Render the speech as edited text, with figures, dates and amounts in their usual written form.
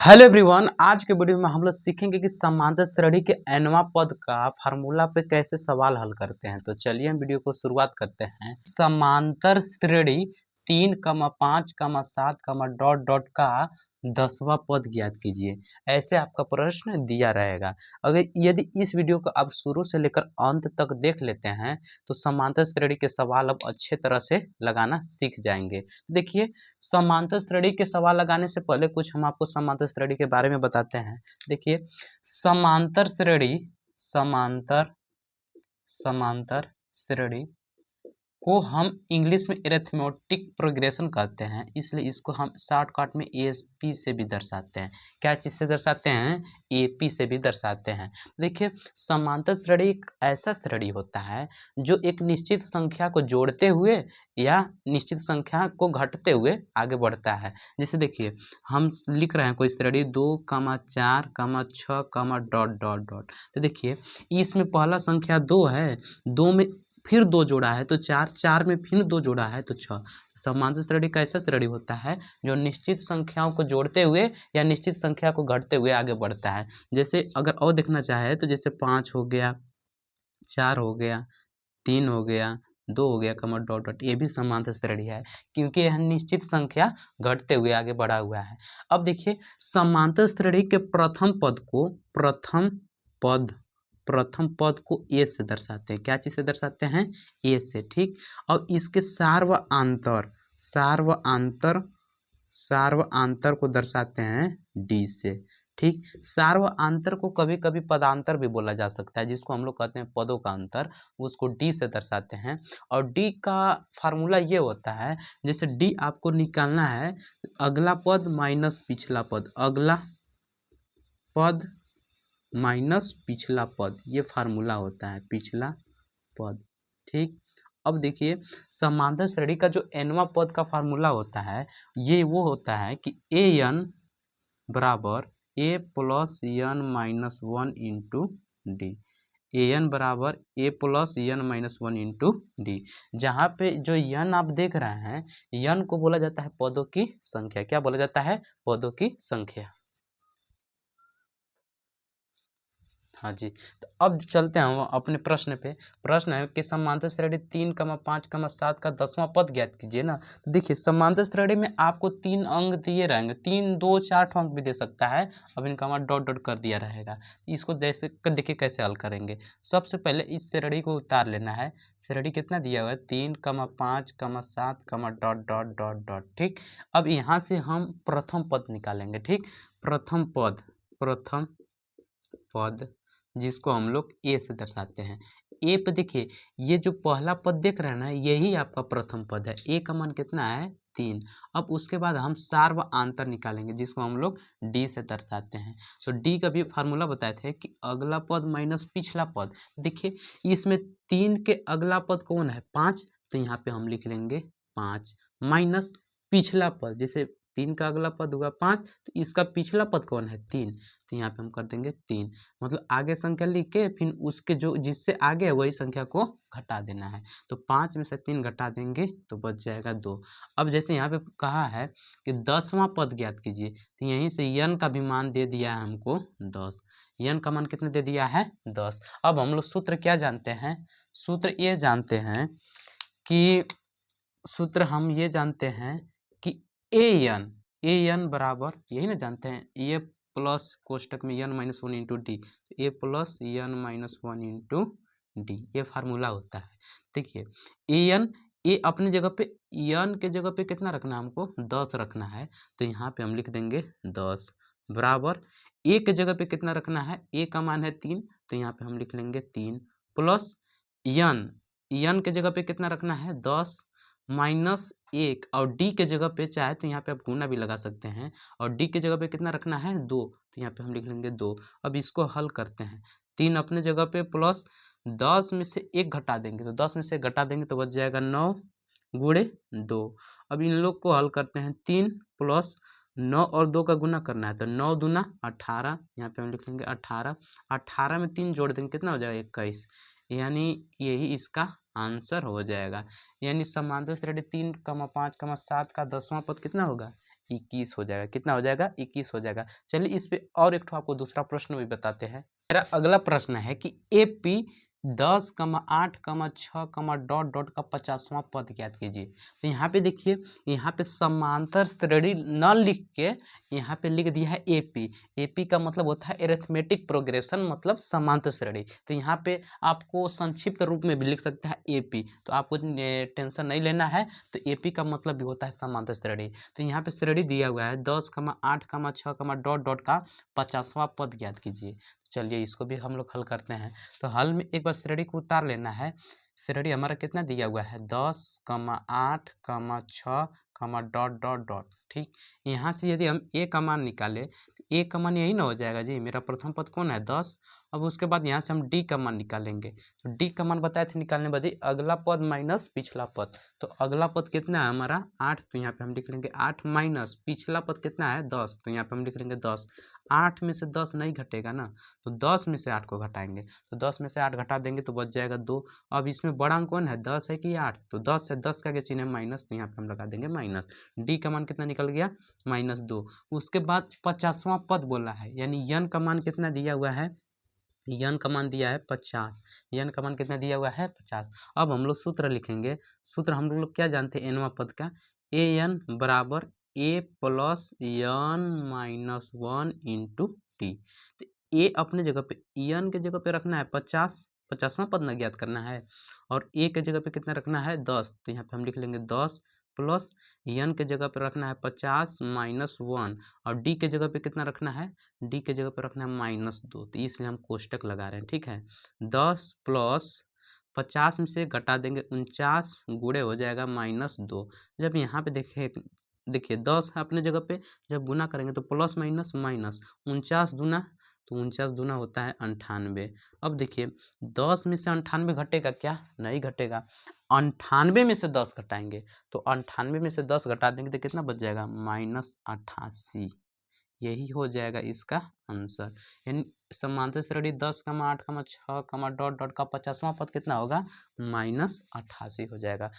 Hello everyone, आज के video में हम लोग सीखेंगे कि समांतर श्रेणी के nवां पद का फार्मूला पे कैसे सवाल हल करते हैं। तो चलिए हम वीडियो को शुरुआत करते हैं। समांतर श्रेणी 3, 5, 7, डॉट डॉट का 10वां पद ज्ञात कीजिए। ऐसे आपका प्रश्न दिया रहेगा। अगर यदि इस वीडियो को आप शुरू से लेकर अंत तक देख लेते हैं तो समांतर श्रेणी के सवाल अब अच्छे तरह से लगाना सीख जाएंगे। देखिए, समांतर श्रेणी के सवाल लगाने से पहले कुछ हम आपको समांतर श्रेणी के बारे में बताते हैं। देखिए, समांतर श्रेणी समांतर समांतर श्रेणी को हम इंग्लिश में अरिथमेटिक प्रोग्रेशन कहते हैं, इसलिए इसको हम शॉर्टकट में एएसपी से भी दर्शाते हैं। क्या चीज़ से दर्शाते हैं? एपी से भी दर्शाते हैं। देखिए, समांतर श्रेणी एक ऐसा श्रेणी होता है जो एक निश्चित संख्या को जोड़ते हुए या निश्चित संख्या को घटते हुए आगे बढ़ता है। जैसे देखिए, हम लिख रहे हैं कोई श्रेणी 2, 4, 6, डॉट डॉट डॉट। तो देखिए, इसमें पहला संख्या 2 है, 2 में फिर 2 जोड़ा है तो 4, 4 में फिर 2 जोड़ा है तो 6। समांतर श्रेणी कैसा श्रेणी होता है? जो निश्चित संख्याओं को जोड़ते हुए या निश्चित संख्या को घटते हुए आगे बढ़ता है। जैसे अगर और देखना चाहे तो जैसे 5 हो गया, 4 हो गया, 3 हो गया, 2 हो गया, डॉट डॉट, ये भी समांतर श्रेणी है क्योंकि यह निश्चित संख्या घटते हुए आगे बढ़ा हुआ है। अब देखिए, समांतर श्रेणी के प्रथम पद को ए से दर्शाते हैं। क्या चीज़ से दर्शाते हैं? ए से, ठीक। और इसके सार्वआंतर को दर्शाते हैं डी से, ठीक। सार्वआंतर को कभी कभी पदांतर भी बोला जा सकता है, जिसको हम लोग कहते हैं पदों का अंतर, उसको डी से दर्शाते हैं। और डी का फार्मूला ये होता है, जैसे डी आपको निकालना है अगला पद माइनस पिछला पद, अगला पद माइनस पिछला पद, ये फार्मूला होता है, पिछला पद, ठीक। अब देखिए, समांतर श्रेणी का जो nवां पद का फार्मूला होता है, ये वो होता है कि ए एन बराबर A plus N minus one into D. A N बराबर A plus N minus one into D. जहाँ पे जो एन आप देख रहे हैं, एन को बोला जाता है पदों की संख्या। क्या बोला जाता है? पदों की संख्या। हाँ जी, तो अब चलते हैं हम अपने प्रश्न पे। प्रश्न है कि समांतर श्रेणी 3, 5, 7 का 10वां पद ज्ञात कीजिए ना। तो देखिए, समांतर श्रेणी में आपको 3 अंक दिए रहेंगे, 3, 2, 4 अंक भी दे सकता है। अब इनका हमारा डॉट डॉट कर दिया रहेगा। इसको जैसे देखिए कैसे हल करेंगे। सबसे पहले इस श्रेणी को उतार लेना है। श्रेणी कितना दिया हुआ है? 3, 5, 7, डॉट डॉट डॉट डॉट, ठीक। अब यहाँ से हम प्रथम पद निकालेंगे, ठीक। प्रथम पद जिसको हम लोग ए से दर्शाते हैं। ए पे देखिए, ये जो पहला पद देख रहे हैं ना, यही आपका प्रथम पद है। ए का मान कितना है? 3। अब उसके बाद हम सार्वआंतर निकालेंगे, जिसको हम लोग डी से दर्शाते हैं। तो डी का भी फार्मूला बताए थे कि अगला पद माइनस पिछला पद। देखिए, इसमें 3 के अगला पद कौन है? 5, तो यहाँ पे हम लिख लेंगे 5 माइनस पिछला पद। जैसे 3 का अगला पद हुआ 5, तो इसका पिछला पद कौन है? 3, तो यहाँ पे हम कर देंगे 3। मतलब आगे संख्या लिख के फिर उसके जो जिससे आगे है वही संख्या को घटा देना है। तो 5 में से 3 घटा देंगे तो बच जाएगा 2। अब जैसे यहाँ पे कहा है कि 10वां पद ज्ञात कीजिए, तो यहीं से यन का भी मान दे दिया है हमको 10। यन का मान कितना दे दिया है? 10। अब हम लोग सूत्र क्या जानते हैं? सूत्र ये जानते हैं कि ए एन बराबर, यही ना जानते हैं, ए प्लस कोष्टक में N minus one into D, A plus N minus one into D, ये फार्मूला होता है। देखिए, ए अपनी जगह पे एन के जगह पे कितना रखना है हमको? 10 रखना है। तो यहाँ पे हम लिख देंगे 10 बराबर ए के जगह पे कितना रखना है? ए का मान है 3, तो यहाँ पे हम लिख लेंगे 3 प्लस एन के जगह पे कितना रखना है? 10 माइनस 1, और डी के जगह पे चाहे तो यहाँ पे आप गुना भी लगा सकते हैं, और डी के जगह पे कितना रखना है? 2, तो यहाँ पे हम लिख लेंगे 2। अब इसको हल करते हैं। 3 अपने जगह पे प्लस 10 में से 1 घटा देंगे, तो 10 में से 1 घटा देंगे तो बच जाएगा 9 गुणे 2। अब इन लोग को हल करते हैं। 3 प्लस 9 और 2 का गुना करना है, तो 9 दूना 18, यहाँ पे हम लिख लेंगे 18। 18 में 3 जोड़ देंगे, कितना हो जाएगा? 21। यानी यही इसका आंसर हो जाएगा। यानी समांतर श्रेणी 3, 5, 7 का 10वां पद कितना होगा? 21 हो जाएगा। कितना हो जाएगा? 21 हो जाएगा। चलिए इस पे और एक ठो आपको दूसरा प्रश्न भी बताते हैं। मेरा अगला प्रश्न है कि AP 10, 8, 6, डॉट डॉट का 50वां पद ज्ञात कीजिए। तो यहाँ पे देखिए, यहाँ पे समांतर श्रेणी न लिख के यहाँ पे लिख दिया है AP। AP का मतलब होता है एरिथमेटिक प्रोग्रेशन, मतलब समांतर श्रेणी। तो यहाँ पे आपको संक्षिप्त रूप में भी लिख सकते हैं AP, तो आपको टेंशन नहीं लेना है। तो AP का मतलब भी होता है समांतर श्रेणी। तो यहाँ पे श्रेणी दिया हुआ है 10, 8, 6, डॉट डॉट का 50वां पद ज्ञात कीजिए। चलिए इसको भी हम लोग हल करते हैं। तो हल में एक बार श्रेणी को उतार लेना है। श्रेणी हमारा कितना दिया हुआ है? 10, 8, 6, डॉट डॉट डॉट। ठीक, यहाँ से यदि हम ए का मान निकालें तो ए का मान यही ना हो जाएगा जी। मेरा प्रथम पद कौन है? 10। अब उसके बाद यहाँ से हम डी का मान निकालेंगे। तो डी का मान बताए थे निकालने बदे अगला पद माइनस पिछला पद। तो अगला पद कितना है हमारा? 8। तो यहाँ पे हम लिख लेंगे 8 माइनस पिछला पद कितना है? 10। तो यहाँ पे हम लिख लेंगे 10। 8 में से 10 नहीं घटेगा ना, तो 10 में से 8 को घटाएंगे। तो 10 में से 8 घटा देंगे तो बच जाएगा 2। अब इसमें बड़ा अंक कौन है? 10 है कि 8? तो 10 है, 10 का क्या चिन्ह है? माइनस। तो यहाँ पे हम लगा देंगे माइनस। डी का मान कितना निकल गया? -2। उसके बाद 50वां पद बोला है, यानी यन का मान कितना दिया हुआ है? यन का मान दिया है 50। यन का मान कितना दिया हुआ है? 50। अब हम लोग सूत्र लिखेंगे। सूत्र हम लोग क्या जानते हैं एनवा पद का? ए एन बराबर A plus N minus 1 into T. तो ए अपने जगह पे, यन के जगह पे रखना है 50, 50वां पद ना ज्ञात करना है। और ए के जगह पे कितना रखना है? 10। तो यहाँ पे हम लिख लेंगे 10 प्लस यन के जगह पे रखना है 50 माइनस 1, और डी के जगह पे कितना रखना है? डी के जगह पे रखना है -2। तो इसलिए हम कोष्टक लगा रहे हैं। ठीक है, 10 प्लस 50 में से घटा देंगे 49, गुणे हो जाएगा -2। जब यहाँ पे देखिए 10 है अपने जगह पे, जब गुना करेंगे तो प्लस माइनस माइनस, 49 दूना, तो 49 दूना होता है 98। अब देखिए 10 में से 98 घटेगा क्या? नहीं घटेगा। 98 में से 10 घटाएंगे, तो 98 में से 10 घटा देंगे तो कितना बच जाएगा? -88। यही हो जाएगा इसका आंसर। यानी समांतर श्रेणी 10, 8, 6, डॉट डॉट का 50वां पद कितना होगा? -88 हो जाएगा।